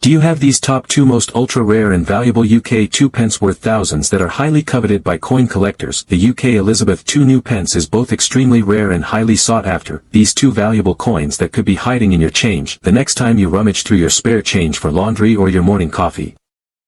Do you have these top 2 most ultra-rare and valuable UK 2 pence worth thousands that are highly coveted by coin collectors? The UK Elizabeth II new pence is both extremely rare and highly sought after. These 2 valuable coins that could be hiding in your change the next time you rummage through your spare change for laundry or your morning coffee.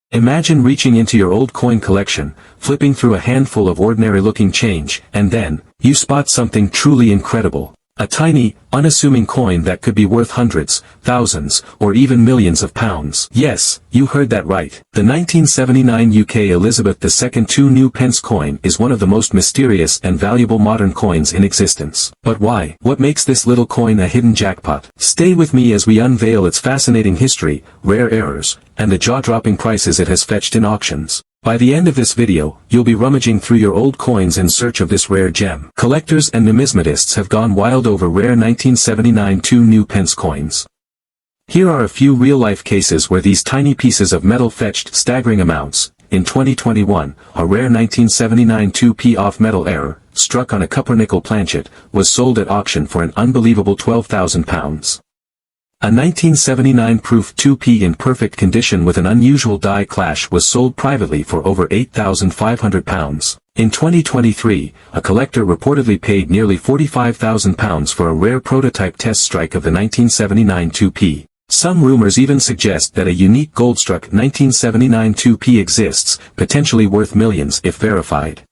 Imagine reaching into your old coin collection, flipping through a handful of ordinary-looking change, and then, you spot something truly incredible. A tiny, unassuming coin that could be worth hundreds, thousands, or even millions of pounds. Yes, you heard that right. The 1979 UK Elizabeth II 2 new pence coin is one of the most mysterious and valuable modern coins in existence. But why? What makes this little coin a hidden jackpot? Stay with me as we unveil its fascinating history, rare errors, and the jaw-dropping prices it has fetched in auctions. By the end of this video, you'll be rummaging through your old coins in search of this rare gem. Collectors and numismatists have gone wild over rare 1979 2 new pence coins. Here are a few real-life cases where these tiny pieces of metal fetched staggering amounts. In 2021, a rare 1979 2p off-metal error, struck on a copper-nickel planchet, was sold at auction for an unbelievable £12,000. A 1979 proof 2p in perfect condition with an unusual die clash was sold privately for over £8,500. In 2023, a collector reportedly paid nearly £45,000 for a rare prototype test strike of the 1979 2p. Some rumors even suggest that a unique gold-struck 1979 2p exists, potentially worth millions if verified.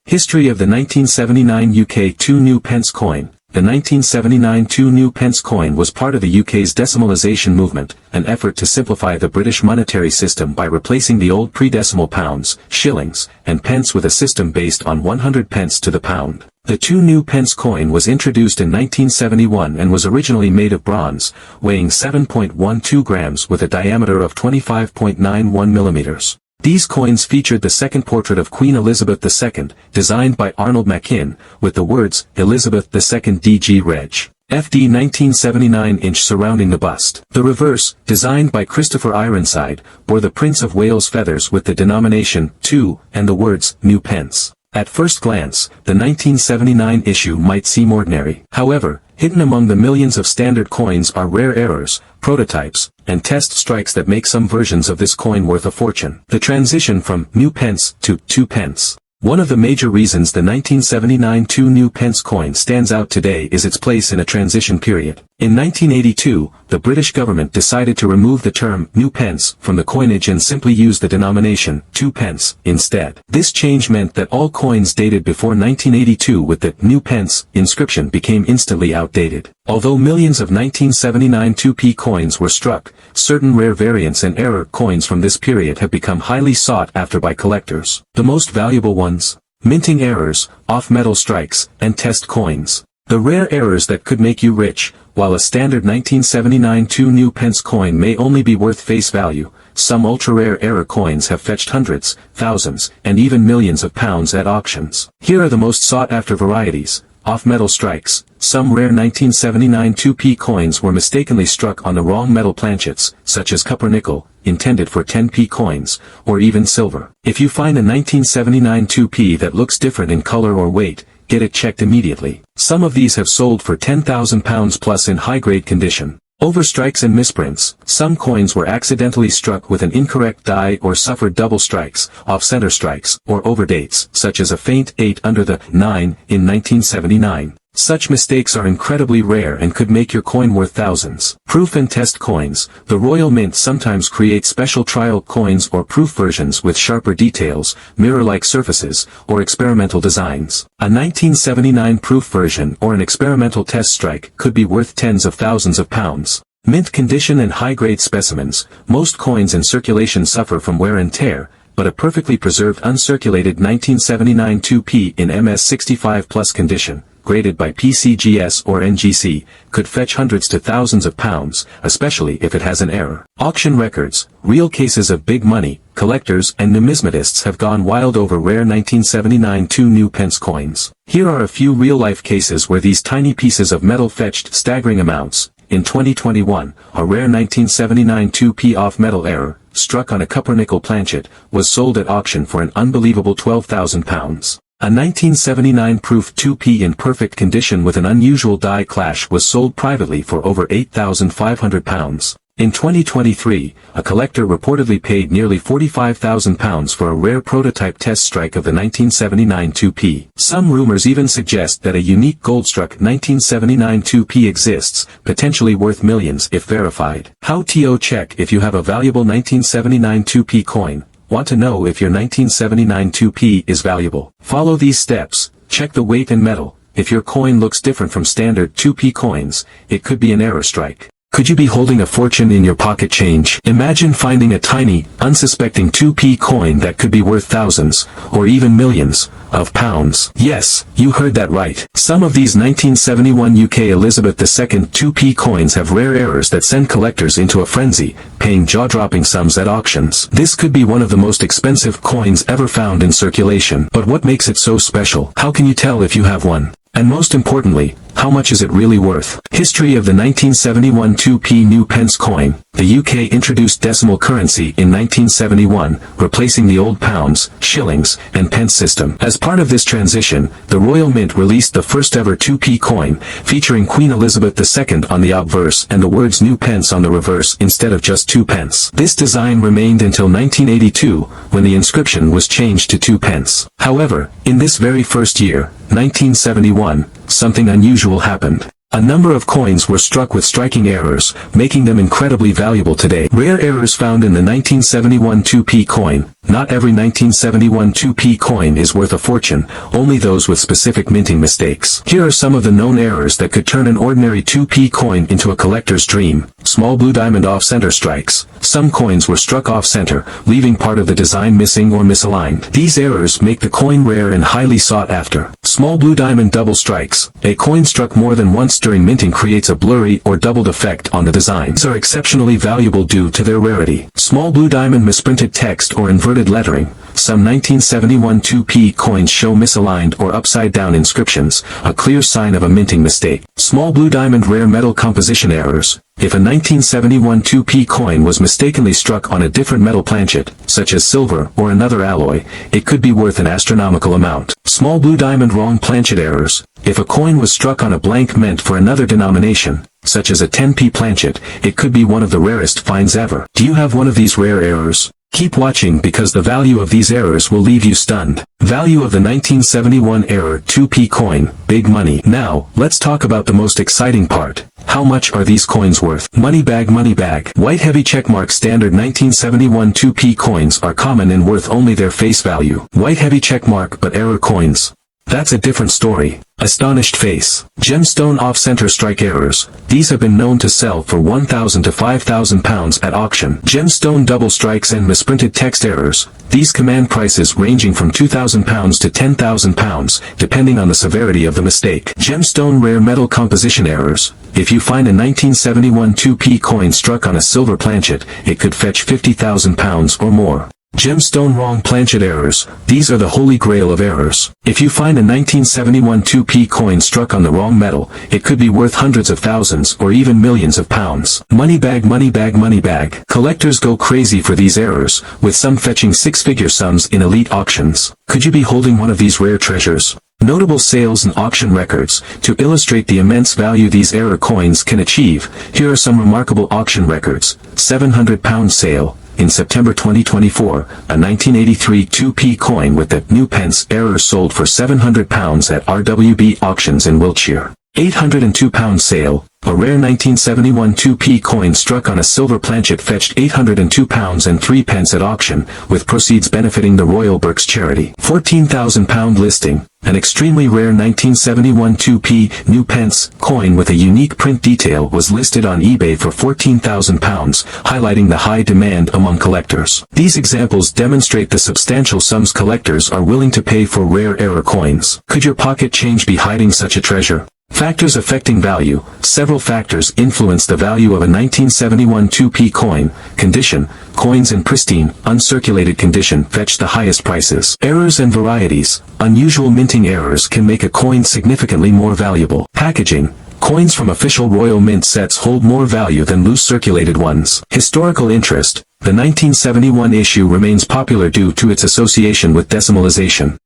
History of the 1979 UK 2 new pence coin. The 1979 2 new pence coin was part of the UK's decimalization movement, an effort to simplify the British monetary system by replacing the old pre-decimal pounds, shillings, and pence with a system based on 100 pence to the pound. The 2 new pence coin was introduced in 1971 and was originally made of bronze, weighing 7.12 grams with a diameter of 25.91 millimeters. These coins featured the second portrait of Queen Elizabeth II, designed by Arnold Machin, with the words, Elizabeth II DG Reg. FD 1979-inch surrounding the bust. The reverse, designed by Christopher Ironside, bore the Prince of Wales feathers with the denomination, 2, and the words, new pence. At first glance, the 1979 issue might seem ordinary. However, hidden among the millions of standard coins are rare errors, prototypes, and test strikes that make some versions of this coin worth a fortune. The transition from new pence to 2 pence. One of the major reasons the 1979 2 new pence coin stands out today is its place in a transition period. In 1982, the British government decided to remove the term new pence from the coinage and simply use the denomination 2 pence instead. This change meant that all coins dated before 1982 with the new pence inscription became instantly outdated. Although millions of 1979 2p coins were struck, certain rare variants and error coins from this period have become highly sought after by collectors. The most valuable ones: minting errors, off-metal strikes, and test coins. The rare errors that could make you rich. While a standard 1979 2 new pence coin may only be worth face value, some ultra-rare error coins have fetched hundreds, thousands, and even millions of pounds at auctions. Here are the most sought-after varieties. Off-metal strikes. Some rare 1979 2p coins were mistakenly struck on the wrong metal planchets, such as copper-nickel, intended for 10p coins, or even silver. If you find a 1979 2p that looks different in color or weight, get it checked immediately. Some of these have sold for £10,000 plus in high-grade condition. Overstrikes and misprints. Some coins were accidentally struck with an incorrect die or suffered double strikes, off-center strikes, or overdates, such as a faint 8 under the 9 in 1979. Such mistakes are incredibly rare and could make your coin worth thousands. Proof and test coins. The Royal Mint sometimes creates special trial coins or proof versions with sharper details, mirror-like surfaces, or experimental designs. A 1979 proof version or an experimental test strike could be worth tens of thousands of pounds. Mint condition and high-grade specimens. Most coins in circulation suffer from wear and tear, but a perfectly preserved uncirculated 1979 2p in MS65 plus condition, graded by PCGS or NGC, could fetch hundreds to thousands of pounds, especially if it has an error. Auction records. Real cases of big money. Collectors and numismatists have gone wild over rare 1979 2 new pence coins. Here are a few real-life cases where these tiny pieces of metal fetched staggering amounts. In 2021, a rare 1979 2p off-metal error, struck on a copper-nickel planchet, was sold at auction for an unbelievable £12,000. A 1979 proof 2p in perfect condition with an unusual die clash was sold privately for over £8,500. In 2023, a collector reportedly paid nearly £45,000 for a rare prototype test strike of the 1979 2p. Some rumors even suggest that a unique gold-struck 1979 2p exists, potentially worth millions if verified. How to check if you have a valuable 1979 2p coin? Want to know if your 1979 2p is valuable? Follow these steps. Check the weight and metal. If your coin looks different from standard 2p coins, it could be an error strike. Could you be holding a fortune in your pocket change? Imagine finding a tiny, unsuspecting 2p coin that could be worth thousands, or even millions, of pounds. Yes, you heard that right. Some of these 1971 UK Elizabeth II 2p coins have rare errors that send collectors into a frenzy, paying jaw-dropping sums at auctions. This could be one of the most expensive coins ever found in circulation. But what makes it so special? How can you tell if you have one? And most importantly, how much is it really worth? History of the 1971 2p new pence coin. The UK introduced decimal currency in 1971, replacing the old pounds, shillings, and pence system. As part of this transition, the Royal Mint released the first ever 2p coin, featuring Queen Elizabeth II on the obverse and the words new pence on the reverse instead of just 2 pence. This design remained until 1982, when the inscription was changed to 2 pence. However, in this very first year, 1971, something unusual happened. A number of coins were struck with striking errors, making them incredibly valuable today. Rare errors found in the 1971 2p coin. Not every 1971 2p coin is worth a fortune, only those with specific minting mistakes. Here are some of the known errors that could turn an ordinary 2p coin into a collector's dream. Small blue diamond off-center strikes. Some coins were struck off-center, leaving part of the design missing or misaligned. These errors make the coin rare and highly sought after. Small blue diamond double strikes. A coin struck more than once during minting creates a blurry or doubled effect on the design. These are exceptionally valuable due to their rarity. Small blue diamond misprinted text or inverted lettering. Some 1971 2p coins show misaligned or upside-down inscriptions, a clear sign of a minting mistake. Small blue diamond rare metal composition errors. If a 1971 2p coin was mistakenly struck on a different metal planchet, such as silver or another alloy, it could be worth an astronomical amount. Small blue diamond wrong planchet errors. If a coin was struck on a blank meant for another denomination, such as a 10p planchet, it could be one of the rarest finds ever. Do you have one of these rare errors? Keep watching because the value of these errors will leave you stunned. Value of the 1971 error 2p coin, big money. Now, let's talk about the most exciting part. How much are these coins worth? Money bag, money bag. White heavy checkmark standard 1971 2p coins are common and worth only their face value. White heavy checkmark but error coins. That's a different story. Astonished face. Gemstone off-center strike errors. These have been known to sell for £1,000 to £5,000 at auction. Gemstone double strikes and misprinted text errors. These command prices ranging from £2,000 to £10,000, depending on the severity of the mistake. Gemstone rare metal composition errors. If you find a 1971 2p coin struck on a silver planchet, it could fetch £50,000 or more. Gemstone wrong planchet errors. These are the holy grail of errors. If you find a 1971 2p coin struck on the wrong metal, it could be worth hundreds of thousands or even millions of pounds. Money bag, money bag, money bag. Collectors go crazy for these errors, with some fetching six-figure sums in elite auctions. Could you be holding one of these rare treasures? Notable sales and auction records. To illustrate the immense value these error coins can achieve, here are some remarkable auction records. £700 sale. In September 2024, a 1983 2p coin with the new pence error sold for £700 at RWB auctions in Wiltshire. £802 sale. A rare 1971 2p coin struck on a silver planchet fetched £802 and 3 pence at auction, with proceeds benefiting the Royal Berks charity. £14,000 listing. An extremely rare 1971 2p new pence coin with a unique print detail was listed on eBay for £14,000, highlighting the high demand among collectors. These examples demonstrate the substantial sums collectors are willing to pay for rare error coins. Could your pocket change be hiding such a treasure? Factors affecting value. Several factors influence the value of a 1971 2p coin. Condition. Coins in pristine, uncirculated condition fetch the highest prices. Errors and varieties. Unusual minting errors can make a coin significantly more valuable. Packaging. Coins from official Royal Mint sets hold more value than loose circulated ones. Historical interest. The 1971 issue remains popular due to its association with decimalization.